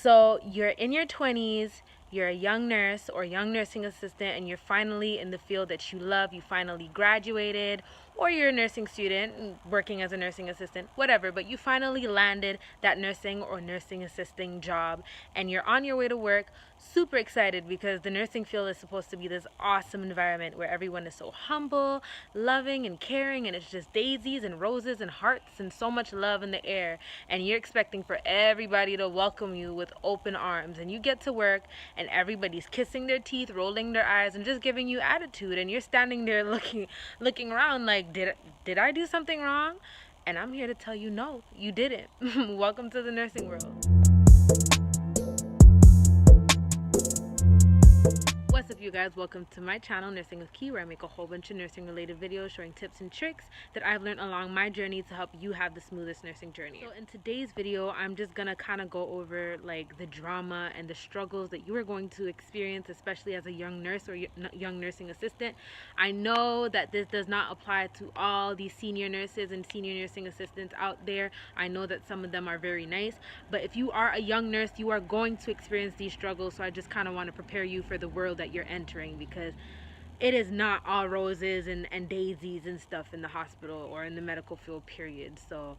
So you're in your 20s, you're a young nurse or young nursing assistant, and you're finally in the field that you love. You finally graduated, or you're a nursing student working as a nursing assistant, whatever, but you finally landed that nursing or nursing assisting job, and you're on your way to work, super excited because the nursing field is supposed to be this awesome environment where everyone is so humble, loving, and caring, and it's just daisies and roses and hearts and so much love in the air. And you're expecting for everybody to welcome you with open arms, and you get to work and everybody's kissing their teeth, rolling their eyes, and just giving you attitude, and you're standing there looking around like, did I do something wrong? And I'm here to tell you, no, you didn't. Welcome to the nursing world. What's up, you guys? Welcome to my channel, Nursing with Key, where I make a whole bunch of nursing related videos showing tips and tricks that I've learned along my journey to help you have the smoothest nursing journey. So in today's video, I'm just gonna kind of go over like the drama and the struggles that you are going to experience, especially as a young nurse or young nursing assistant. I know that this does not apply to all these senior nurses and senior nursing assistants out there. I know that some of them are very nice, but if you are a young nurse, you are going to experience these struggles. So I just kind of want to prepare you for the world that you're entering, because it is not all roses and daisies and stuff in the hospital or in the medical field, period. So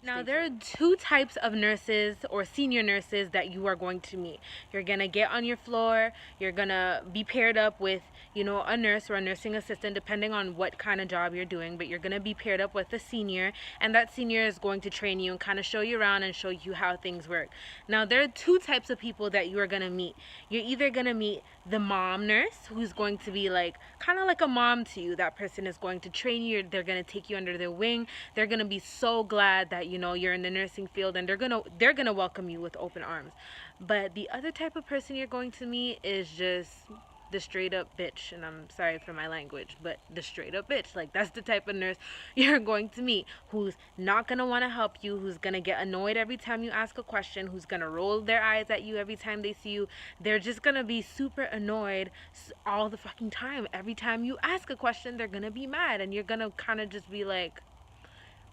now, there are two types of nurses or senior nurses that you are going to meet. You're going to get on your floor. You're going to be paired up with, a nurse or a nursing assistant, depending on what kind of job you're doing. But you're going to be paired up with a senior, and that senior is going to train you and kind of show you around and show you how things work. Now, there are two types of people that you are going to meet. You're either going to meet the mom nurse, who's going to be like kind of like a mom to you. That person is going to train you. They're going to take you under their wing. They're going to be so glad that you're in the nursing field, and they're gonna welcome you with open arms. But the other type of person you're going to meet is just the straight up bitch, and I'm sorry for my language, but the straight up bitch. Like, that's the type of nurse you're going to meet, who's not gonna want to help you, who's gonna get annoyed every time you ask a question, who's gonna roll their eyes at you every time they see you. They're just gonna be super annoyed all the fucking time. Every time you ask a question, they're gonna be mad, and you're gonna kind of just be like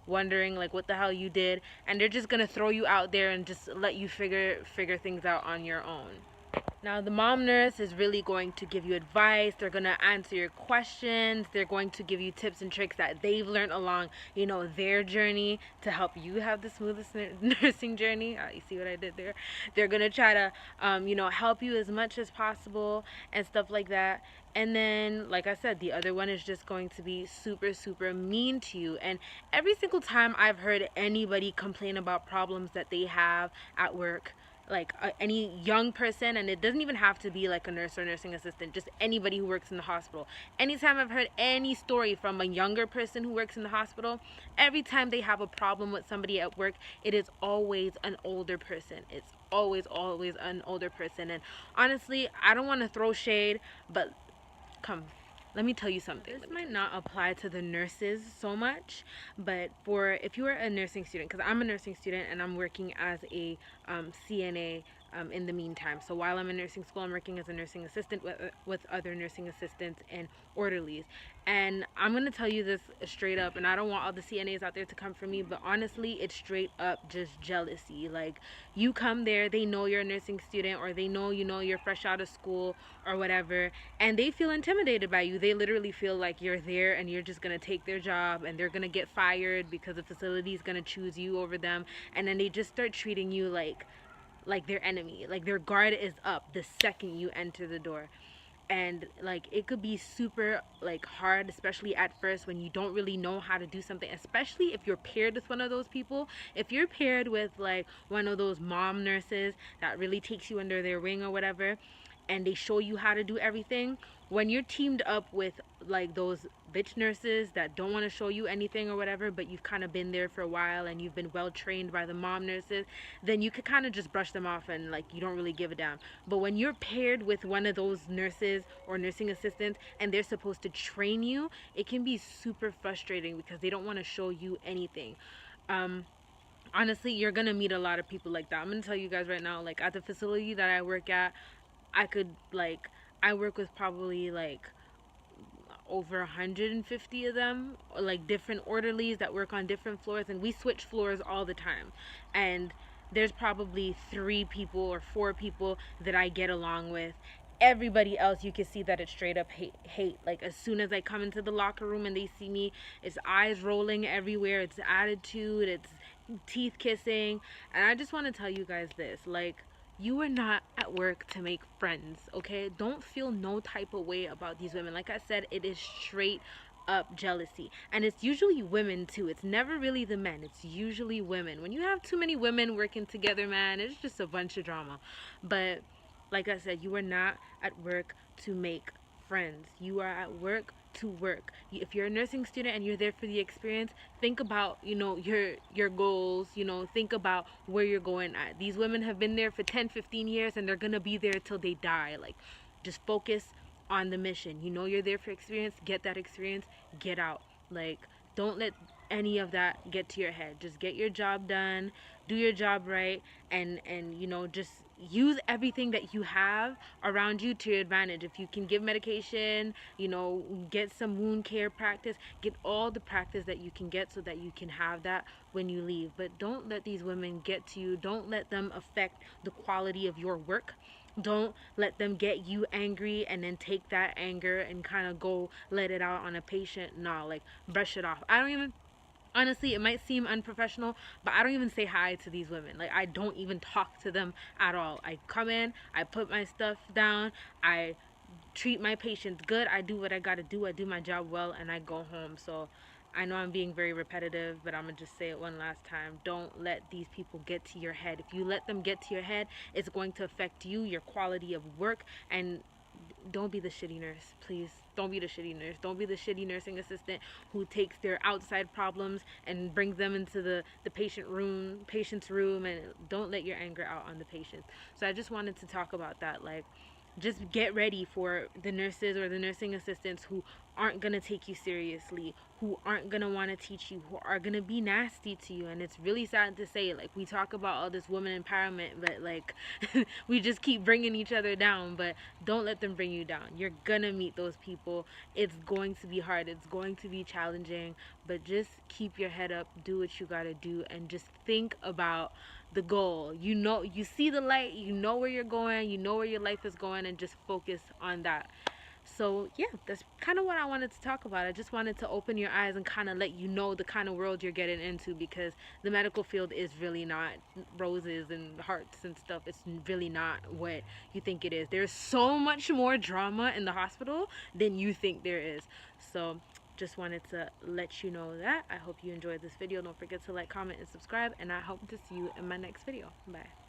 wondering like what the hell you did, and they're just gonna throw you out there and just let you figure things out on your own. Now, the mom nurse is really going to give you advice. They're going to answer your questions. They're going to give you tips and tricks that they've learned along, their journey to help you have the smoothest nursing journey. You see what I did there? They're going to try to, help you as much as possible and stuff like that. And then, like I said, the other one is just going to be super, super mean to you. And every single time I've heard anybody complain about problems that they have at work, like any young person, and it doesn't even have to be like a nurse or nursing assistant, just anybody who works in the hospital. Anytime I've heard any story from a younger person who works in the hospital, every time they have a problem with somebody at work, it is always an older person. It's always an older person. And honestly, I don't want to throw shade, but let me tell you something. This might not apply to the nurses so much, but if you are a nursing student, because I'm a nursing student and I'm working as a CNA in the meantime. So while I'm in nursing school, I'm working as a nursing assistant with other nursing assistants and orderlies. And I'm going to tell you this straight up, and I don't want all the CNAs out there to come for me, but honestly, it's straight up just jealousy. Like, you come there, they know you're a nursing student, or they know, you're fresh out of school or whatever, and they feel intimidated by you. They literally feel like you're there and you're just going to take their job, and they're going to get fired because the facility is going to choose you over them. And then they just start treating you like their enemy. Like, their guard is up the second you enter the door. And like, it could be super like hard, especially at first when you don't really know how to do something, especially if you're paired with one of those people. If you're paired with like one of those mom nurses that really takes you under their wing or whatever, and they show you how to do everything, when you're teamed up with like those bitch nurses that don't want to show you anything or whatever, but you've kind of been there for a while and you've been well trained by the mom nurses, then you could kind of just brush them off and like you don't really give a damn. But when you're paired with one of those nurses or nursing assistants and they're supposed to train you, it can be super frustrating because they don't want to show you anything. Honestly, you're gonna meet a lot of people like that. I'm gonna tell you guys right now, like at the facility that I work at, I work with probably like over 150 of them, like different orderlies that work on different floors, and we switch floors all the time. And there's probably 3 people or 4 people that I get along with. Everybody else, you can see that it's straight up hate. Like, as soon as I come into the locker room and they see me, it's eyes rolling everywhere, it's attitude, it's teeth kissing. And I just want to tell you guys this, like, you are not at work to make friends, okay? Don't feel no type of way about these women. Like I said, it is straight up jealousy, and it's usually women too. It's never really the men, it's usually women. When you have too many women working together, man, it's just a bunch of drama. But like I said, you are not at work to make friends. You are at work to work. If you're a nursing student and you're there for the experience, think about, your goals, think about where you're going at. These women have been there for 10-15 years, and they're gonna be there till they die. Like, just focus on the mission. You're there for experience. Get that experience. Get out. Like, don't let any of that get to your head. Just get your job done, do your job right, and just use everything that you have around you to your advantage. If you can give medication, get some wound care practice, get all the practice that you can get so that you can have that when you leave. But don't let these women get to you. Don't let them affect the quality of your work. Don't let them get you angry and then take that anger and kind of go let it out on a patient. No, like, brush it off. I don't even, honestly, it might seem unprofessional, but I don't even say hi to these women. Like, I don't even talk to them at all. I come in, I put my stuff down, I treat my patients good, I do what I gotta do, I do my job well, and I go home. So I know I'm being very repetitive, but I'm gonna just say it one last time. Don't let these people get to your head. If you let them get to your head, it's going to affect you, your quality of work. And don't be the shitty nurse, please. Don't be the shitty nurse. Don't be the shitty nursing assistant who takes their outside problems and brings them into the patient's room, and don't let your anger out on the patients. So I just wanted to talk about that. Like, just get ready for the nurses or the nursing assistants who aren't going to take you seriously, who aren't going to want to teach you, who are going to be nasty to you. And it's really sad to say, like, we talk about all this woman empowerment, but like we just keep bringing each other down. But don't let them bring you down. You're going to meet those people. It's going to be hard, it's going to be challenging, but just keep your head up, do what you got to do, and just think about the goal. You see the light, you know where you're going, you know where your life is going, and just focus on that. So yeah, that's kind of what I wanted to talk about. I just wanted to open your eyes and kind of let you know the kind of world you're getting into, because the medical field is really not roses and hearts and stuff. It's really not what you think it is. There's so much more drama in the hospital than you think there is. So just wanted to let you know that. I hope you enjoyed this video. Don't forget to like, comment, and subscribe, and I hope to see you in my next video. Bye.